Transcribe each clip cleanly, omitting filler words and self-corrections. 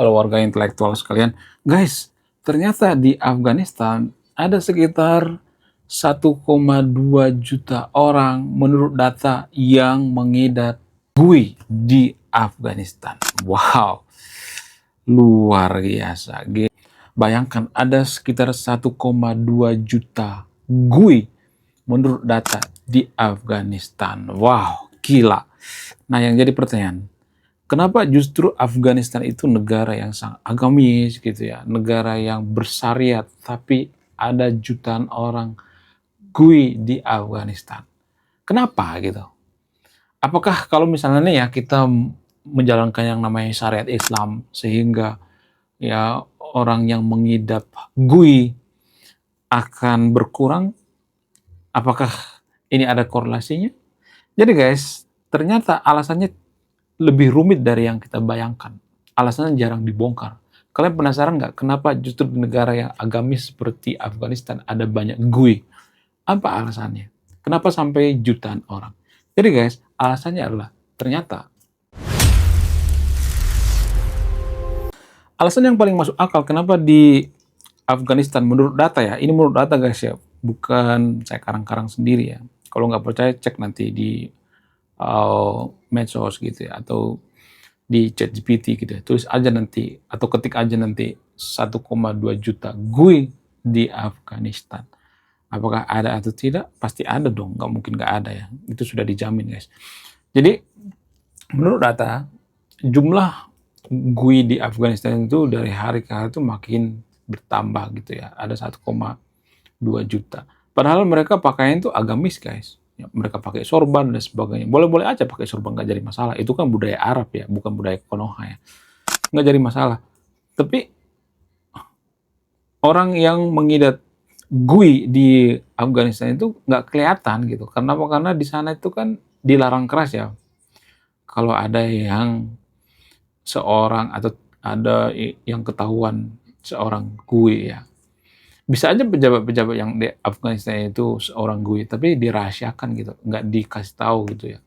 Halo warga intelektual sekalian. Guys, ternyata di Afghanistan ada sekitar 1,2 juta orang menurut data yang mengidap GUI di Afghanistan. Wow, luar biasa. Bayangkan ada sekitar 1,2 juta GUI menurut data di Afghanistan. Wow, gila. Nah, yang jadi pertanyaan, kenapa justru Afghanistan itu negara yang sangat agamis gitu ya, negara yang bersyariat, tapi ada jutaan orang GUI di Afghanistan. Kenapa gitu? Apakah kalau misalnya nih ya kita menjalankan yang namanya syariat Islam sehingga ya orang yang mengidap GUI akan berkurang? Apakah ini ada korelasinya? Jadi guys, ternyata alasannya lebih rumit dari yang kita bayangkan. Alasannya jarang dibongkar. Kalian penasaran nggak kenapa justru di negara yang agamis seperti Afghanistan ada banyak GUI? Apa alasannya? Kenapa sampai jutaan orang? Jadi guys, alasannya adalah ternyata alasan yang paling masuk akal kenapa di Afghanistan menurut data ya, ini menurut data guys ya, bukan saya karang-karang sendiri ya. Kalau nggak percaya cek nanti di medsos gitu ya, atau di ChatGPT gitu ya. Tulis aja nanti atau ketik aja nanti 1,2 juta GUI di Afghanistan. Apakah ada atau tidak? Pasti ada dong, nggak mungkin nggak ada ya. Itu sudah dijamin guys. Jadi menurut data jumlah GUI di Afghanistan itu dari hari ke hari itu makin bertambah gitu ya. Ada 1,2 juta. Padahal mereka pakaian itu agamis guys. Ya, mereka pakai sorban dan sebagainya. Boleh-boleh aja pakai sorban, nggak jadi masalah. Itu kan budaya Arab ya, bukan budaya Konoha ya. Nggak jadi masalah. Tapi orang yang mengidap GUI di Afghanistan itu nggak kelihatan gitu. Kenapa? Karena di sana itu kan dilarang keras ya. Kalau ada yang seorang atau ada yang ketahuan seorang GUI ya, bisa aja pejabat-pejabat yang di Afghanistan itu seorang GUI, tapi dirahasiakan gitu, nggak dikasih tahu gitu ya.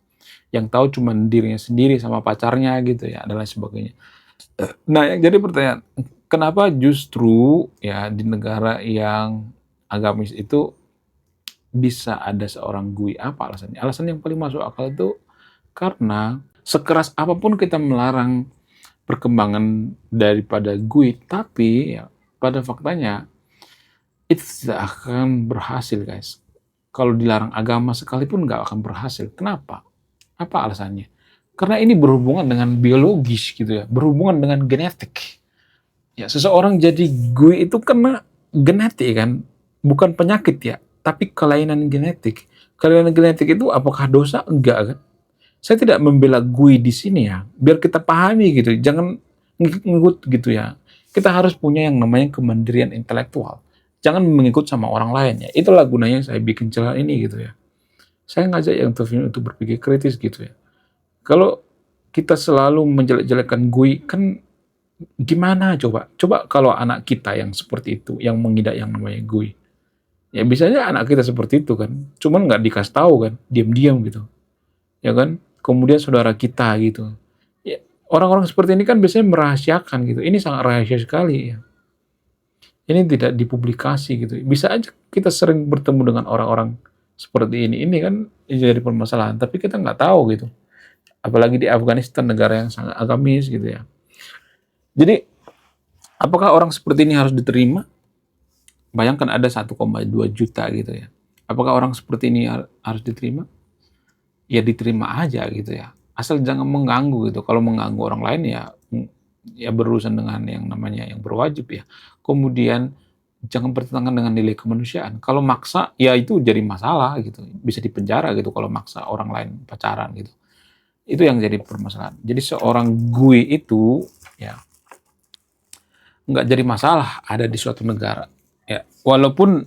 Yang tahu cuma dirinya sendiri sama pacarnya gitu ya, dan lain sebagainya. Nah, yang jadi pertanyaan, kenapa justru ya di negara yang agamis itu bisa ada seorang GUI? Apa alasannya? Alasan yang paling masuk akal itu karena sekeras apapun kita melarang perkembangan daripada GUI, tapi ya pada faktanya itu tidak akan berhasil guys. Kalau dilarang agama sekalipun nggak akan berhasil. Kenapa? Apa alasannya? Karena ini berhubungan dengan biologis gitu ya, berhubungan dengan genetik. Ya, seseorang jadi GUI itu karena genetik kan, bukan penyakit ya, tapi kelainan genetik. Kelainan genetik itu apakah dosa? Enggak kan? Saya tidak membela GUI di sini ya, biar kita pahami gitu, jangan ngikut gitu ya. Kita harus punya yang namanya kemandirian intelektual. Jangan mengikut sama orang lain ya. Itulah gunanya saya bikin channel ini gitu ya. Saya ngajak yang terpilih untuk berpikir kritis gitu ya. Kalau kita selalu menjelek-jelekan GUI, kan gimana coba? Coba kalau anak kita yang seperti itu, yang mengidap yang namanya GUI. Ya bisa aja anak kita seperti itu kan. Cuman nggak dikasih tahu kan, diam-diam gitu. Ya kan? Kemudian saudara kita gitu. Ya, orang-orang seperti ini kan biasanya merahasiakan gitu. Ini sangat rahasia sekali ya. Ini tidak dipublikasi gitu. Bisa aja kita sering bertemu dengan orang-orang seperti ini. Ini kan jadi permasalahan, tapi kita nggak tahu gitu. Apalagi di Afghanistan, negara yang sangat agamis gitu ya. Jadi, apakah orang seperti ini harus diterima? Bayangkan ada 1,2 juta gitu ya. Apakah orang seperti ini harus diterima? Ya diterima aja gitu ya. Asal jangan mengganggu gitu. Kalau mengganggu orang lain ya berurusan dengan yang namanya yang berwajib ya. Kemudian jangan bertentangan dengan nilai kemanusiaan. Kalau maksa ya itu jadi masalah gitu. Bisa dipenjara gitu kalau maksa orang lain pacaran gitu. Itu yang jadi permasalahan. Jadi seorang GUI itu ya nggak jadi masalah ada di suatu negara. Ya, walaupun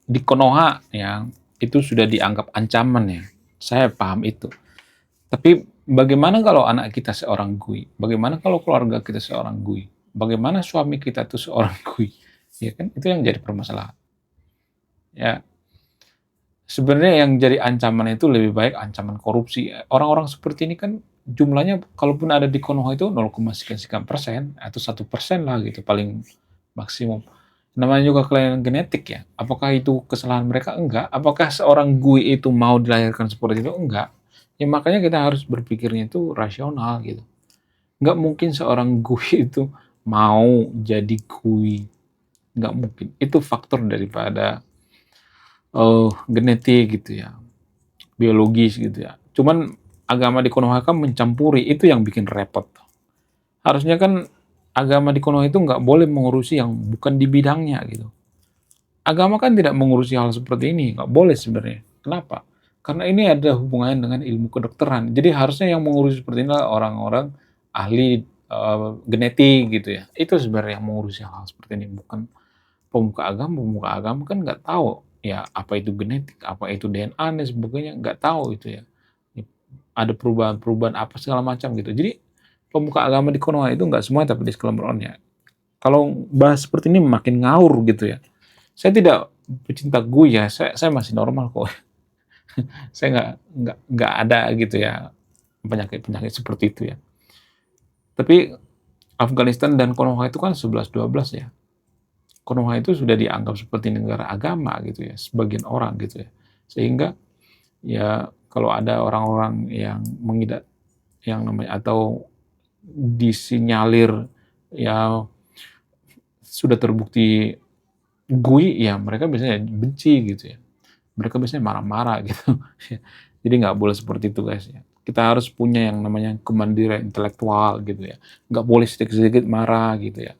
di Konoha ya itu sudah dianggap ancaman ya. Saya paham itu. Tapi bagaimana kalau anak kita seorang GUI? Bagaimana kalau keluarga kita seorang GUI? Bagaimana suami kita itu seorang GUI? Ya kan itu yang jadi permasalahan. Ya, sebenarnya yang jadi ancaman itu lebih baik ancaman korupsi. Orang-orang seperti ini kan jumlahnya kalaupun ada di Konoha itu 0,sekian-sekian% atau 1% lah gitu paling maksimum. Namanya juga kelainan genetik ya. Apakah itu kesalahan mereka? Enggak. Apakah seorang Gui itu mau dilahirkan seperti itu? Enggak. Ya makanya kita harus berpikirnya itu rasional gitu. Enggak mungkin seorang Gui itu mau jadi Gui. Enggak mungkin. Itu faktor daripada genetik gitu ya, biologis gitu ya. Cuman agama di Konoha kan mencampuri, itu yang bikin repot. Harusnya kan agama di Konoha itu nggak boleh mengurusi yang bukan di bidangnya gitu. Agama kan tidak mengurusi hal seperti ini, nggak boleh sebenarnya. Kenapa? Karena ini ada hubungannya dengan ilmu kedokteran. Jadi harusnya yang mengurus seperti ini adalah orang-orang ahli genetik gitu ya. Itu sebenarnya yang mengurusi hal seperti ini, bukan pemuka agama. Pemuka agama kan nggak tahu ya apa itu genetik, apa itu DNA dan sebagainya, nggak tahu itu ya. Ada perubahan-perubahan apa segala macam gitu. Jadi pemuka agama di Konoha itu nggak semua tapi disclaimer on-nya. Kalau bahas seperti ini makin ngawur gitu ya. Saya tidak pecinta gue ya, saya masih normal kok. Saya nggak ada gitu ya penyakit-penyakit seperti itu ya. Tapi Afghanistan dan Konoha itu kan 11-12 ya. Konoha itu sudah dianggap seperti negara agama gitu ya, sebagian orang gitu ya. Sehingga ya kalau ada orang-orang yang mengidap yang namanya atau disinyalir ya sudah terbukti gui, ya mereka biasanya benci gitu ya. Mereka biasanya marah-marah gitu. Jadi nggak boleh seperti itu guys ya. Kita harus punya yang namanya kemandirian intelektual gitu ya. Nggak boleh sedikit-sedikit marah gitu ya.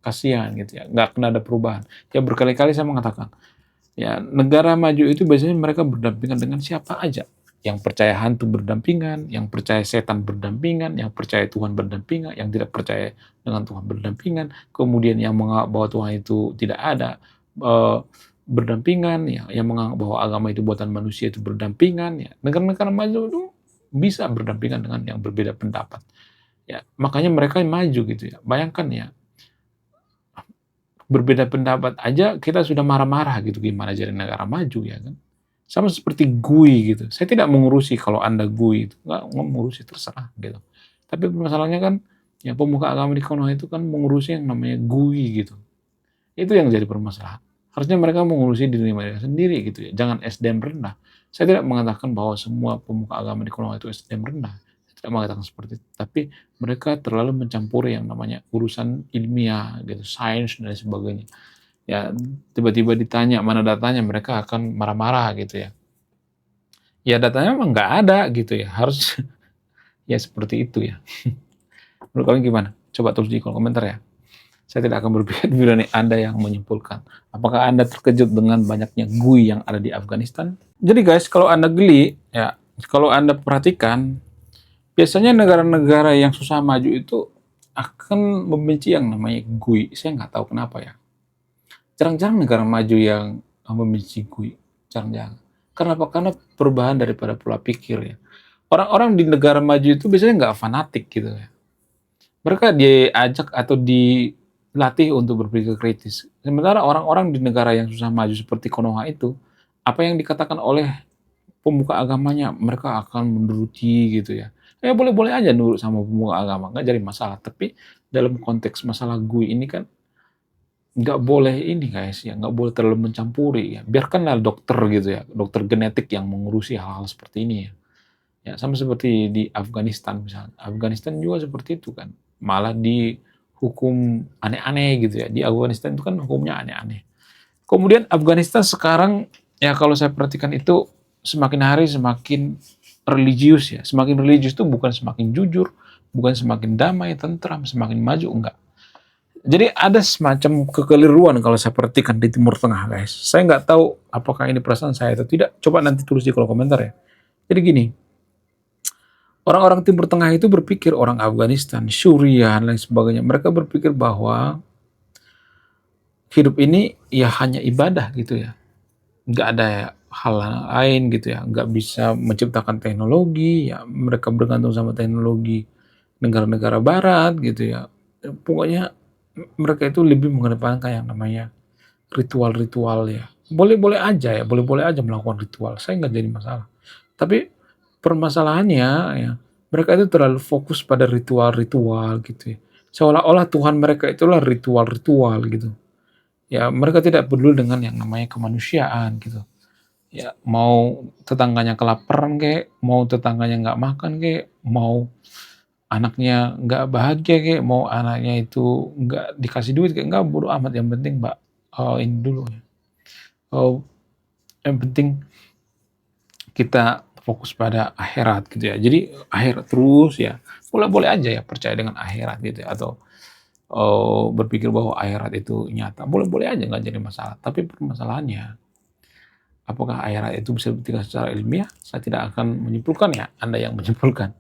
Kasihan gitu ya. Nggak kena ada perubahan. Ya berkali-kali saya mengatakan, ya negara maju itu biasanya mereka berdampingan dengan siapa aja. Yang percaya hantu berdampingan, yang percaya setan berdampingan, yang percaya Tuhan berdampingan, yang tidak percaya dengan Tuhan berdampingan, kemudian yang menganggap bahwa Tuhan itu tidak ada berdampingan, ya, yang menganggap bahwa agama itu buatan manusia itu berdampingan, ya. Negara-negara maju itu bisa berdampingan dengan yang berbeda pendapat. Ya, makanya mereka maju gitu ya. Bayangkan ya, berbeda pendapat aja kita sudah marah-marah gitu, gimana jadi negara maju ya kan. Sama seperti GUI gitu, saya tidak mengurusi kalau Anda GUI itu, nggak mengurusi, terserah gitu. Tapi masalahnya kan ya pemuka agama di Konoha itu kan mengurusi yang namanya GUI gitu, itu yang jadi permasalahan. Harusnya mereka mengurusi diri mereka sendiri gitu ya, jangan SDM rendah. Saya tidak mengatakan bahwa semua pemuka agama di Konoha itu SDM rendah, saya tidak mengatakan seperti itu, tapi mereka terlalu mencampuri yang namanya urusan ilmiah gitu, sains dan sebagainya. Ya tiba-tiba ditanya mana datanya, mereka akan marah-marah gitu ya. Ya datanya memang nggak ada gitu ya, harus ya seperti itu ya. Menurut kalian gimana? Coba tulis di kolom komentar ya. Saya tidak akan berpikir nih Anda yang menyimpulkan. Apakah Anda terkejut dengan banyaknya GUI yang ada di Afghanistan? Jadi guys, kalau Anda geli, ya kalau Anda perhatikan, biasanya negara-negara yang susah maju itu akan membenci yang namanya GUI. Saya nggak tahu kenapa ya. Jarang-jarang negara maju yang membenci GUI. Jarang-jarang. Kenapa? Karena perubahan daripada pola pikir ya. Orang-orang di negara maju itu biasanya nggak fanatik gitu ya. Mereka diajak atau dilatih untuk berpikir kritis. Sementara orang-orang di negara yang susah maju seperti Konoha itu, apa yang dikatakan oleh pemuka agamanya, mereka akan menuruti gitu ya. Ya boleh-boleh aja nurut sama pemuka agama, nggak jadi masalah. Tapi dalam konteks masalah GUI ini kan nggak boleh ini guys ya, nggak boleh terlalu mencampuri ya. Biarkanlah dokter gitu ya, dokter genetik yang mengurusi hal-hal seperti ini ya. Ya sama seperti di Afghanistan misalnya. Afghanistan juga seperti itu kan. Malah dihukum aneh-aneh gitu ya. Di Afghanistan itu kan hukumnya aneh-aneh. Kemudian Afghanistan sekarang ya kalau saya perhatikan itu semakin hari semakin religius ya. Semakin religius itu bukan semakin jujur, bukan semakin damai, tentram, semakin maju, enggak. Jadi ada semacam kekeliruan kalau saya perhatikan di Timur Tengah guys. Saya nggak tahu apakah ini perasaan saya atau tidak. Coba nanti tulis di kolom komentar ya. Jadi gini, orang-orang Timur Tengah itu berpikir, orang Afghanistan, Suriah, dan lain sebagainya, mereka berpikir bahwa hidup ini ya hanya ibadah gitu ya. Nggak ada hal lain gitu ya. Nggak bisa menciptakan teknologi, ya mereka bergantung sama teknologi negara-negara barat gitu ya. Pokoknya mereka itu lebih mengedepankan yang namanya ritual-ritual ya. Boleh-boleh aja ya, boleh-boleh aja melakukan ritual. Saya nggak jadi masalah. Tapi permasalahannya ya, Mereka itu terlalu fokus pada ritual-ritual gitu ya. Seolah-olah Tuhan mereka itulah ritual-ritual gitu. Ya, mereka tidak peduli dengan yang namanya kemanusiaan gitu. Ya, mau tetangganya kelaparan kek, mau tetangganya nggak makan kek, mau anaknya nggak bahagia kek, mau anaknya itu nggak dikasih duit kek, nggak, bodo amat, yang penting Mbak, ini dulu ya, yang penting kita fokus pada akhirat gitu ya. Jadi akhirat terus ya, boleh-boleh aja ya percaya dengan akhirat gitu ya, atau berpikir bahwa akhirat itu nyata, boleh-boleh aja, nggak jadi masalah. Tapi permasalahannya, apakah akhirat itu bisa dibuktikan secara ilmiah? Saya tidak akan menyimpulkan ya, Anda yang menyimpulkan.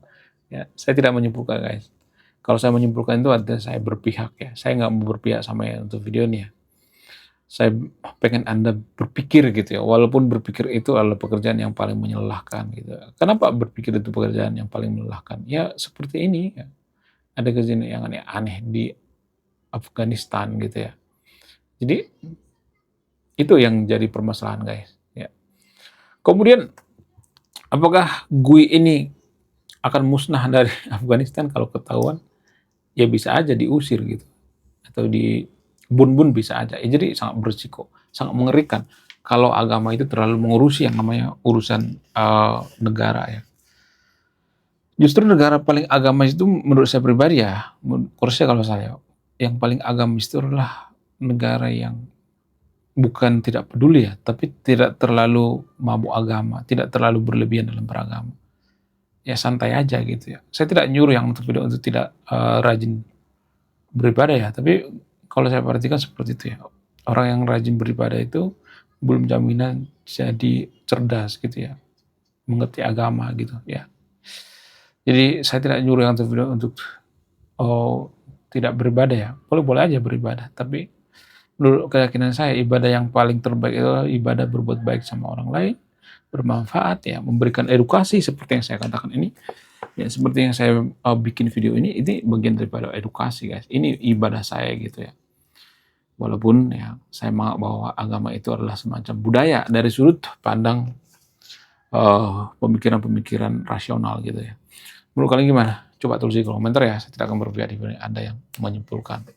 Ya, saya tidak menyimpulkan guys. Kalau saya menyimpulkan itu artinya saya berpihak ya. Saya nggak mau berpihak sama yang untuk video ini ya. Saya pengen Anda berpikir gitu ya, walaupun berpikir itu adalah pekerjaan yang paling melelahkan gitu. Kenapa berpikir itu pekerjaan yang paling melelahkan? Ya seperti ini ya. Ada kejadian yang aneh-aneh di Afghanistan gitu ya. Jadi itu yang jadi permasalahan guys. Ya. Kemudian apakah GUI ini akan musnah dari Afghanistan kalau ketahuan? Ya bisa aja diusir gitu, atau di bun-bun bisa aja. Ya, jadi sangat berisiko, sangat mengerikan kalau agama itu terlalu mengurusi yang namanya urusan negara ya. Justru negara paling agamis itu menurut saya pribadi ya, kursusnya kalau saya, yang paling agamis itu adalah negara yang bukan tidak peduli ya, tapi tidak terlalu mabuk agama, tidak terlalu berlebihan dalam beragama. Ya santai aja gitu ya. Saya tidak nyuruh yang untuk tidak rajin beribadah ya, tapi kalau saya perhatikan seperti itu ya. Orang yang rajin beribadah itu belum jaminan jadi cerdas gitu ya, mengerti agama gitu ya. Jadi saya tidak nyuruh yang untuk oh, tidak beribadah ya. Boleh-boleh aja beribadah, tapi menurut keyakinan saya ibadah yang paling terbaik itu adalah ibadah berbuat baik sama orang lain, bermanfaat ya, memberikan edukasi seperti yang saya katakan ini. Ya seperti yang saya bikin video ini bagian daripada edukasi guys. Ini ibadah saya gitu ya. Walaupun ya saya menganggap bahwa agama itu adalah semacam budaya dari sudut pandang pemikiran-pemikiran rasional gitu ya. Menurut kalian gimana? Coba tulis di kolom komentar ya. Saya tidak akan berpihak di Anda yang menyimpulkan.